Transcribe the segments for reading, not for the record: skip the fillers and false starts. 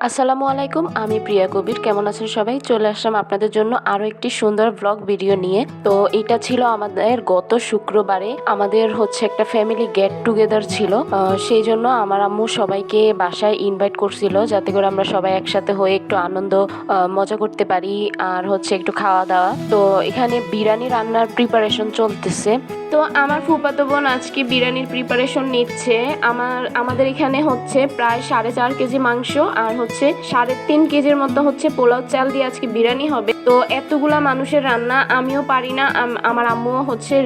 আসসালামু আলাইকুম, আমি প্রিয়া কবির। কেমন আছেন সবাই? চলে আসলাম আপনাদের জন্য আরো একটি সুন্দর ব্লগ ভিডিও নিয়ে। তো এটা ছিল আমাদের গত শুক্রবারে আমাদের একটা ফ্যামিলি গেট টুগেদার ছিল। সেই জন্য আমার আম্মু সবাইকে বাসায় ইনভাইট করছিল যাতে করে আমরা সবাই একসাথে হয়ে একটু আনন্দ মজা করতে পারি আর একটু খাওয়া দাওয়া। তো এখানে বিরিয়ানি রান্নার প্রিপারেশন চলতেছে। তো আমার ফুফাতো বোন আজকে বিরিয়ানির প্রিপারেশন নিচ্ছে। আমাদের এখানে প্রায় 4.5 কেজি মাংস আর 3.5 কেজির মতো পোলাও চাল দিয়ে আজকে বিরিয়ানি হবে। তো এতগুলা মানুষের রান্না আমিও পারি না, আমার আম্মুও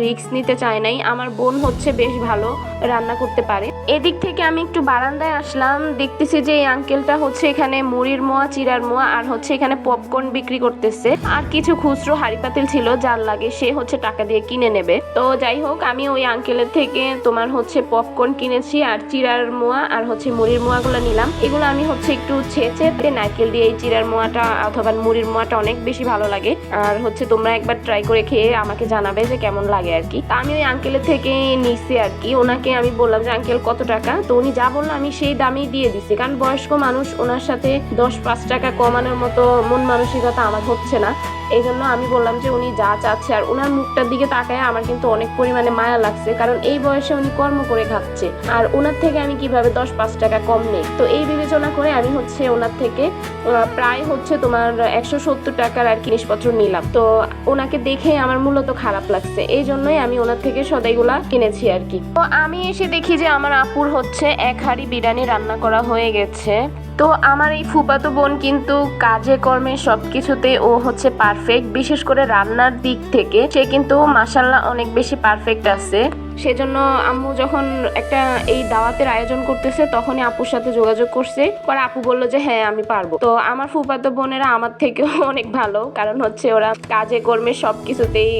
রিস্ক নিতে চায় নাই। আমার বোন বেশ ভালো রান্না করতে পারে। এদিক থেকে আমি একটু বারান্দায় আসলাম, দেখতেছি যে এই আঙ্কেলটা এখানে মুড়ির মোয়া, চিড়ার মোয়া আর এখানে পপকর্ন বিক্রি করতেছে। আর কিছু খুচরো হাড়ি পাতিল ছিল, যার লাগে সে টাকা দিয়ে কিনে নেবে। তো যাই হোক, আমি ওই আঙ্কেলের থেকে তোমার পপকর্ন কিনেছি আর চিড়ার মোয়া আর মুড়ির মোয়াগুলো নিলাম। এগুলো আমি একটু ছেঁচে নারকেল দিয়ে এই চিড়ার মোয়াটা অথবা মুড়ির মোয়াটা অনেক বেশি ভালো লাগে। আর তোমরা একবার ট্রাই করে খেয়ে আমাকে জানাবে যে কেমন লাগে আর কি। তা আমি ওই আঙ্কেলের থেকে নিচ্ছি আর কি। ওনাকে আমি বললাম যে আঙ্কেল কত টাকা, তো উনি যা বললো আমি সেই দামেই দিয়ে দিচ্ছি, কারণ বয়স্ক মানুষ, ওনার সাথে 10-5 টাকা কমানোর মতো মন মানসিকতা আমার হচ্ছে না। এই জন্য আমি বললাম যে উনি যা চাচ্ছে, আর ওনার মুখটার দিকে তাকায় আমার কিন্তু অনেক পরিমাণে মায়া লাগছে, কারণ এই বয়সে উনি কর্ম করে খাচ্ছে আর ওনার থেকে আমি কিভাবে 10-5 টাকা কম নেই। তো এই বিবেচনা করে আমি ওনার থেকে প্রায় তোমার 170 টাকার আর জিনিসপত্র নিলাম। তো ওনাকে দেখে আমার মূলত খারাপ লাগছে, এই জন্যই আমি ওনার থেকে সদাইগুলা কিনেছি আর কি। তো আমি এসে দেখি যে আমার আপুর 1 হাঁড়ি বিরিয়ানি রান্না করা হয়ে গেছে। তো আমার এই ফুফাতো বোন কিন্তু কাজে কর্মে সবকিছুতে ও পারফেক্ট, বিশেষ করে রান্নার দিক থেকে সে কিন্তু মাশাআল্লাহ অনেক বেশি পারফেক্ট আছে। সেজন্য আম্মু যখন একটা এই দাওয়াতের আয়োজন করতেছে তখনই আপুর সাথে যোগাযোগ করছে, পরে আপু বললো যে হ্যাঁ আমি পারবো। তো আমার ফুফাতো বোনেরা আমার থেকেও অনেক ভালো, কারণ ওরা কাজে কর্মে সবকিছুতেই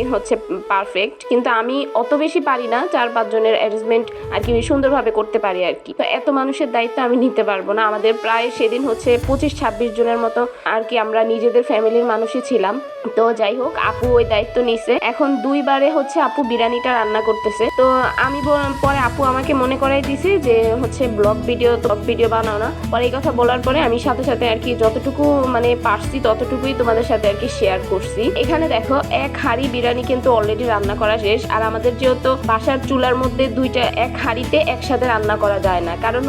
পারফেক্ট, কিন্তু আমি অত বেশি পারি না। 4-5 জনের অ্যারেঞ্জমেন্ট আর কি সুন্দরভাবে করতে পারি আর কি। তো এত মানুষের দায়িত্ব আমি নিতে পারবো না। আমাদের প্রায় সেদিন 25-26 জনের মতো আর কি, আমরা নিজেদের ফ্যামিলির মানুষই ছিলাম। তো যাই হোক, আপু ওই দায়িত্ব নিছে। এখন 2 বারে আপু বিরিয়ানিটা রান্না করতেছে। তো আমি পরে আপু আমাকে মনে করাই দিছে যে ব্লগ ভিডিও বানাও না। পরে এই কথা বলার পরে আমি সাথে সাথে আর কি যতটুকু পারছি ততটুকুই তোমাদের সাথে আর কি শেয়ার করছি। এখানে দেখো 1 হাঁড়ি বিরিয়ানি কিন্তু অলরেডি রান্না করা শেষ। আর আমাদের যেহেতু বাসার চুলার মধ্যে 1 হাঁড়িতে একসাথে রান্না করা যায় না, কারণ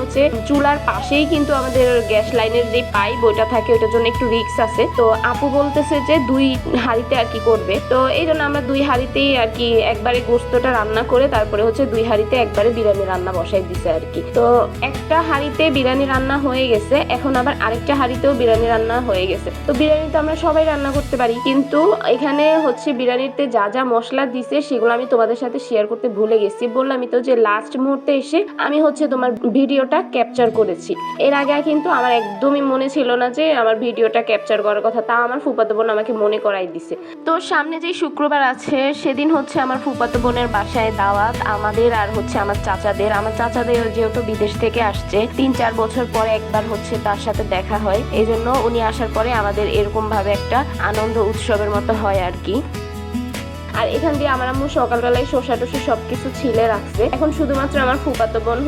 চুলার পাশেই কিন্তু আমাদের গ্যাস লাইনের যে পাইপ ওইটা থাকে, ওইটার জন্য একটু রিস্ক আছে। তো আপু বলতেছে যে 2 হাঁড়িতে আর কি করবে। তো এই জন্য আমরা 2 হাঁড়িতেই আর কি একবারে গোস্তটা রান্না করে তারপরে 2 হাঁড়িতে একবারে বিরিয়ানি রান্না বসাই দিছে আর কি। তো একটা হাঁড়িতে বিরিয়ানি রান্না হয়ে গেছে, এখন আবার আরেকটা হাঁড়িতেও বিরিয়ানি রান্না হয়ে গেছে। তো বিরিয়ানি তো আমরা সবাই রান্না করতে পারি, কিন্তু এখানে বিরিয়ানিতে যা যা মশলা দিছে সেগুলো আমি তোমাদের সাথে শেয়ার করতে ভুলে গেছি। বললামই তো যে লাস্ট মুহূর্তে এসে আমি তোমার ভিডিওটা ক্যাপচার করেছি। এর আগে কিন্তু আমার একদমই মনে ছিল না যে আমার ভিডিওটা ক্যাপচার করার কথা, তা আমার ফুফাতো বোন আমাকে মনে করাই দিছে। তো সামনে যে শুক্রবার আছে সেদিন আমার ফুফাতো বোনের বাসায় দাওয়াত আমাদের আর আমার চাচাদের যেহেতু বিদেশ থেকে আসছে, 3-4 বছর পরে একবার তার সাথে দেখা হয়। এই জন্য উনি আসার পরে আমাদের এরকম ভাবে একটা আনন্দ উৎসবের মতো হয় আর কি। আর এখান দিয়ে আমার আম্মু সকালবেলায় শসা টসা সবকিছু ছিলে রাখছে। এখন শুধুমাত্র আমার ফুফাতো বোন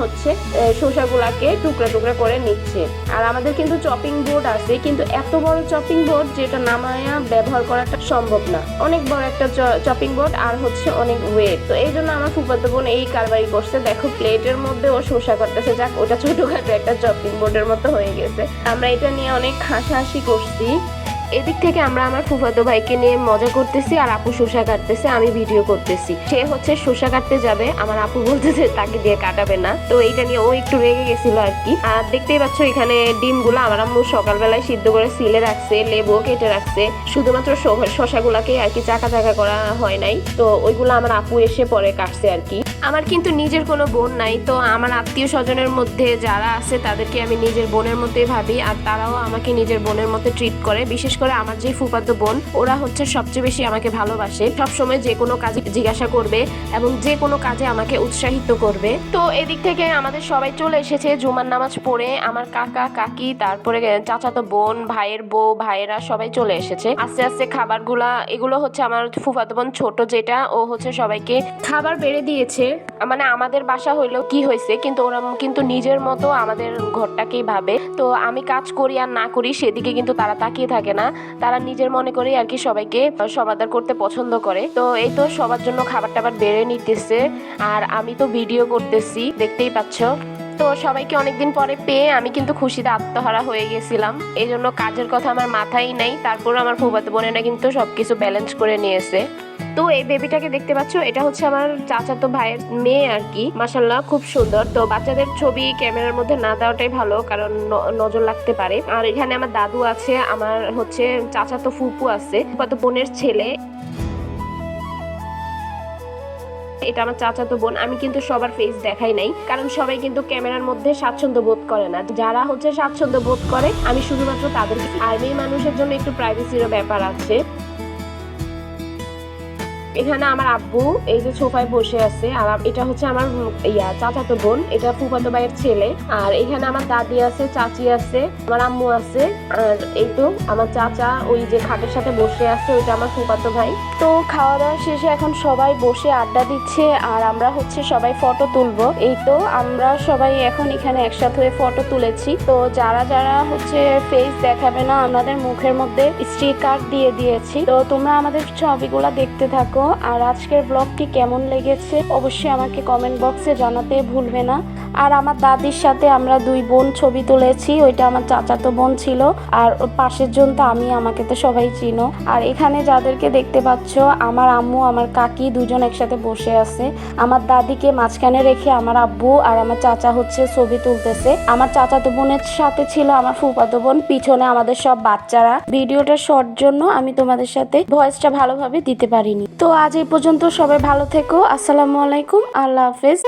শসাগুলাকে টুকরা টুকরা করে নিচ্ছে। আর আমাদের কিন্তু চপিং বোর্ড আছে, কিন্তু এত বড় চপিং বোর্ড যেটা নামায়া ব্যবহার করাটা সম্ভব না। অনেক বড় একটা চপিং বোর্ড আর অনেক ওয়েট। তো এই জন্য আমার ফুফাতো বোন এই কারবারি করছে। দেখো প্লেটের মধ্যে ও শসা করতেছে, যাক ওটা ছোটখাটো একটা চপিং বোর্ডের মতো হয়ে গেছে। আমরা এটা নিয়ে অনেক হাসাহাসি করছি। এদিক থেকে আমরা আমার ফুফাতো ভাইকে নিয়ে মজা করতেছি আর আপু শসা কাটতেছে, আমি ভিডিও করতেছি। সে শসা কাটতে যাবে, আমার আপু বলতেছে তাকে দিয়ে কাটাবে না। তো এইটা নিয়ে ও একটু রেগে গেছিল আর কি। আর দেখতেই পাচ্ছ এখানে ডিমগুলো আমার আম্মু সকালবেলায় সিদ্ধ করে সিলে রাখছে, লেবু কেটে রাখছে। শুধুমাত্র শসাগুলাকে আর কি চাকা চাকা করা হয় নাই, তো ওইগুলো আমার আপু এসে পরে কাটছে আর কি। আমার কিন্তু নিজের কোনো বোন নাই, তো আমার আত্মীয় স্বজনের মধ্যে যারা আছে তাদেরকে আমি নিজের বোনের মতোই ভাবি, আর তারাও আমাকে নিজের বোনের মতো ট্রিট করে। বিশেষ করে আমার যে ফুফাতো বোন, ওরা সবচেয়ে বেশি আমাকে ভালোবাসে, সবসময় যে কোনো কাজে জিজ্ঞাসা করবে এবং যে কোনো কাজে আমাকে উৎসাহিত করবে। তো এদিক থেকে আমাদের সবাই চলে এসেছে জুমার নামাজ পড়ে। আমার কাকা কাকি, তারপরে চাচাতো বোন, ভাইয়ের বউ, ভাইয়েরা সবাই চলে এসেছে। আস্তে আস্তে খাবারগুলা, এগুলো আমার ফুফাতো বোন ছোট যেটা, ও সবাইকে খাবার বেড়ে দিয়েছে। মানে আমাদের বাসা হইলেও কি হয়েছে, কিন্তু ওরা কিন্তু নিজের মতো আমাদের ঘরটাকেই ভাবে। তো আমি কাজ করি আর না করি সেদিকে কিন্তু তারা তাকিয়ে থাকে না, তারা নিজের মনে করে আর কি সবাইকে সমাদর করতে পছন্দ করে। তো এই তো সবার জন্য খাবার টাবার বেড়ে নিতেছে, আর আমি তো ভিডিও করতেছি, দেখতেই পাচ্ছ। তো সবাইকে অনেকদিন পরে পেয়ে আমি কিন্তু খুশিতে আত্মহারা হয়ে গেছিলাম, এই জন্য কাজের কথা আমার মাথায় নাই। তারপর আমার ফুফাতো বোনেরা কিন্তু সবকিছু ব্যালেন্স করে নিয়েছে। তো এই বেবিটাকে দেখতে পাচ্ছ, এটা হচ্ছে আমার চাচাতো ভাইয়ের মেয়ে আর কি। মাশাআল্লাহ খুব সুন্দর। তো বাচ্চাদের ছবি ক্যামেরার মধ্যে না দেওয়াটাই ভালো, কারণ নজর লাগতে পারে। আর এখানে আমার দাদু আছে, আমার হচ্ছে চাচাতো ফুপু আছে, ফুফাতো বোনের ছেলে। এটা আমার চাচাতো বোন। আমি কিন্তু সবার ফেস দেখাই নাই, কারণ সবাই কিন্তু ক্যামেরার মধ্যে স্বাচ্ছন্দ্য বোধ করে না। যারা হচ্ছে স্বাচ্ছন্দ্য বোধ করে আমি শুধুমাত্র তাদেরকে, আর মেয়ে মানুষের জন্য একটু প্রাইভেসিরও ব্যাপার আছে। এখানে আমার আব্বু এই যে সোফায় বসে আছে, আর এটা হচ্ছে আমার চাচাতো বোন, এটা ফুফাতো ভাইয়ের ছেলে। আর এখানে আমার দাদি আছে, চাচি আছে, আমার আম্মু আছে। আর এই তো আমার চাচা ওই যে খাটের সাথে বসে আছে, ওইটা আমার ফুফাতো ভাই। তো খাওয়া দাওয়া শেষে এখন সবাই বসে আড্ডা দিচ্ছে, আর আমরা হচ্ছে সবাই ফটো তুলবো। এই তো আমরা সবাই এখন এখানে একসাথে হয়ে ফটো তুলেছি। তো যারা যারা হচ্ছে ফেস দেখাবে না, আমাদের মুখের মধ্যে স্টিকার দিয়ে দিয়েছি। তো তোমরা আমাদের ছবিগুলো দেখতে থাকো। আর আজকের ব্লগটি কেমন লেগেছে অবশ্যই আমাকে কমেন্ট বক্সে জানাতে ভুলবে না। আর আমার দাদির সাথে আমরা দুই বোন ছবি তুলেছি, ওইটা আমার চাচাতো বোন ছিল, আর পাশের জন তো আমি, আমাকে তো সবাই চিনো। আর এখানে যাদেরকে দেখতে পাচ্ছ, আমার আম্মু আমার কাকি দুজন একসাথে বসে আছে। আমার দাদিকে মাঝখানে রেখে আমার আব্বু আর আমার চাচা হচ্ছে ছবি তুলতেছে। আমার চাচাতো বোনের সাথে ছিল আমার ফুফাতো বোন, পিছনে আমাদের সব বাচ্চারা। ভিডিওটা শর্ট জন্য আমি তোমাদের সাথে ভয়েসটা ভালোভাবে দিতে পারিনি। তো আজ এই পর্যন্ত, সবাই ভালো থেকো। আসসালামু আলাইকুম, আল্লাহ হাফেজ।